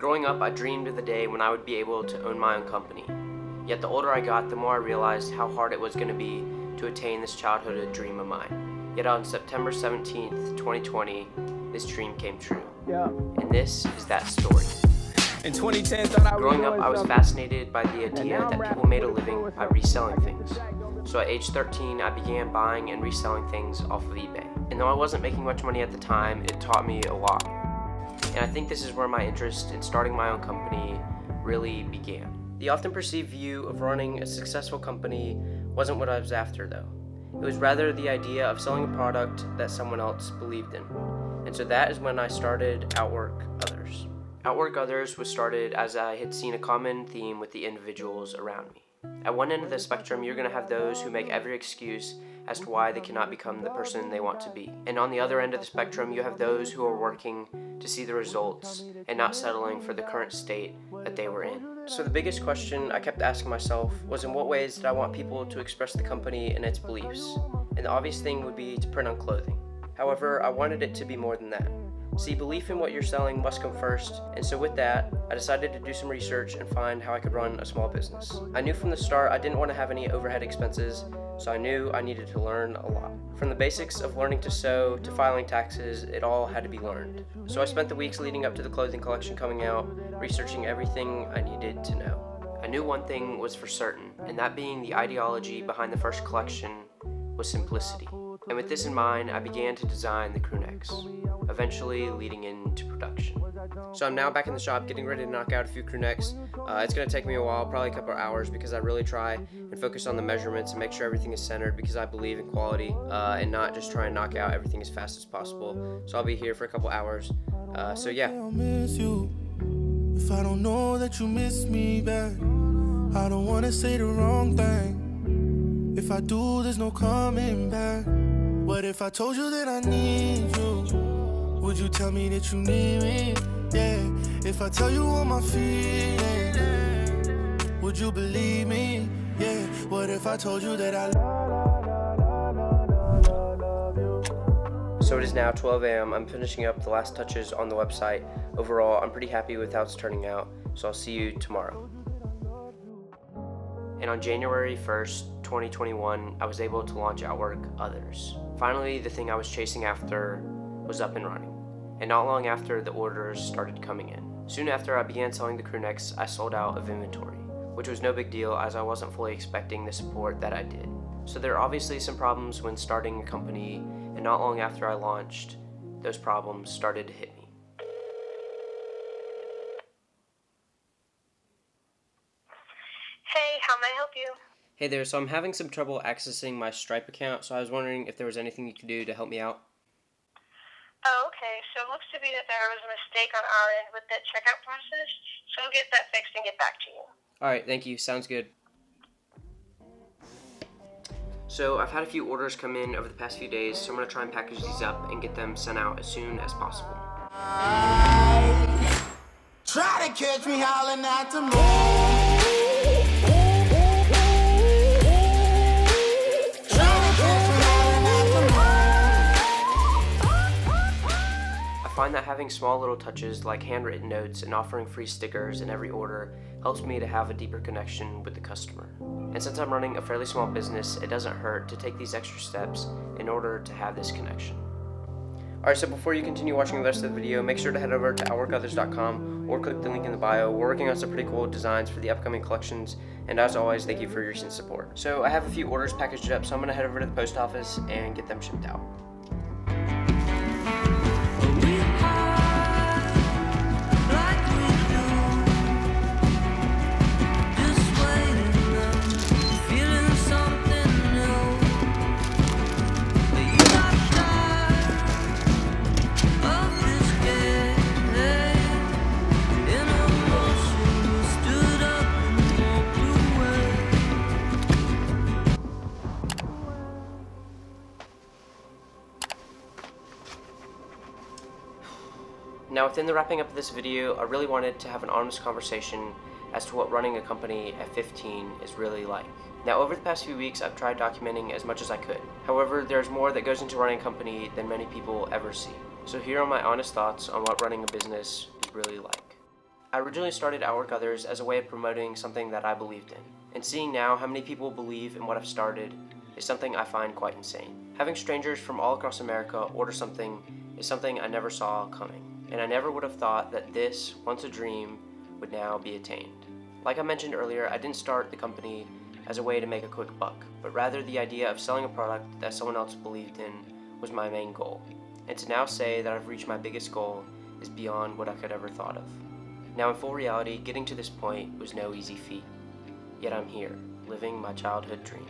Growing up, I dreamed of the day when I would be able to own my own company. Yet the older I got, the more I realized how hard it was going to be to attain this childhood dream of mine. Yet on September 17th, 2020, this dream came true. And this is that story. In 2010, Growing up, I was fascinated by the idea that people made a living by reselling things. So at age 13, I began buying and reselling things off of eBay. And though I wasn't making much money at the time, it taught me a lot. And I think this is where my interest in starting my own company really began. The often perceived view of running a successful company wasn't what I was after, though. It was rather the idea of selling a product that someone else believed in. And so that is when I started Outwork Others. Outwork Others was started as I had seen a common theme with the individuals around me. At one end of the spectrum, you're going to have those who make every excuse as to why they cannot become the person they want to be. And on the other end of the spectrum, you have those who are working to see the results and not settling for the current state that they were in. So the biggest question I kept asking myself was, in what ways did I want people to express the company and its beliefs? And the obvious thing would be to print on clothing. However, I wanted it to be more than that. See, belief in what you're selling must come first, and so with that, I decided to do some research and find how I could run a small business. I knew from the start I didn't want to have any overhead expenses, so I knew I needed to learn a lot. From the basics of learning to sew to filing taxes, it all had to be learned. So I spent the weeks leading up to the clothing collection coming out, researching everything I needed to know. I knew one thing was for certain, and that being the ideology behind the first collection was simplicity. And with this in mind, I began to design the crew necks, eventually leading into production. So I'm now back in the shop getting ready to knock out a few crew necks. It's going to take me a while, probably a couple of hours, because I really try and focus on the measurements and make sure everything is centered, because I believe in quality and not just try and knock out everything as fast as possible. So I'll be here for a couple hours. So yeah. I'll miss you if I don't know that you miss me back. I don't want to say the wrong thing. If I do, there's no coming back. What if I told you that I need you? Would you tell me that you need me? Yeah. If I tell you all my feelings, would you believe me? Yeah. What if I told you that I love you? So it is now 12 a.m. I'm finishing up the last touches on the website. Overall, I'm pretty happy with how it's turning out, so I'll see you tomorrow. And on January 1st, 2021, I was able to launch Outwork Others. Finally, the thing I was chasing after was up and running. And not long after, the orders started coming in. Soon after I began selling the crew necks, I sold out of inventory, which was no big deal as I wasn't fully expecting the support that I did. So there are obviously some problems when starting a company, and not long after I launched, those problems started to hit me. Hey, how may I help you? Hey there, so I'm having some trouble accessing my Stripe account, so I was wondering if there was anything you could do to help me out. Oh, okay. So it looks to be that there was a mistake on our end with the checkout process, so we'll get that fixed and get back to you. Alright, thank you. Sounds good. So I've had a few orders come in over the past few days, so I'm going to try and package these up and get them sent out as soon as possible. Try to catch me howling at the moon. I find that having small little touches like handwritten notes and offering free stickers in every order helps me to have a deeper connection with the customer. And since I'm running a fairly small business, it doesn't hurt to take these extra steps in order to have this connection. Alright, so before you continue watching the rest of the video, make sure to head over to outworkothers.com or click the link in the bio. We're working on some pretty cool designs for the upcoming collections, and as always, thank you for your recent support. So I have a few orders packaged up, so I'm going to head over to the post office and get them shipped out. Now, within the wrapping up of this video, I really wanted to have an honest conversation as to what running a company at 15 is really like. Now, over the past few weeks, I've tried documenting as much as I could. However, there's more that goes into running a company than many people ever see. So here are my honest thoughts on what running a business is really like. I originally started Outwork Others as a way of promoting something that I believed in, and seeing now how many people believe in what I've started is something I find quite insane. Having strangers from all across America order something is something I never saw coming, and I never would have thought that this, once a dream, would now be attained. Like I mentioned earlier, I didn't start the company as a way to make a quick buck, but rather the idea of selling a product that someone else believed in was my main goal. And to now say that I've reached my biggest goal is beyond what I could ever thought of. Now in full reality, getting to this point was no easy feat. Yet I'm here, living my childhood dream.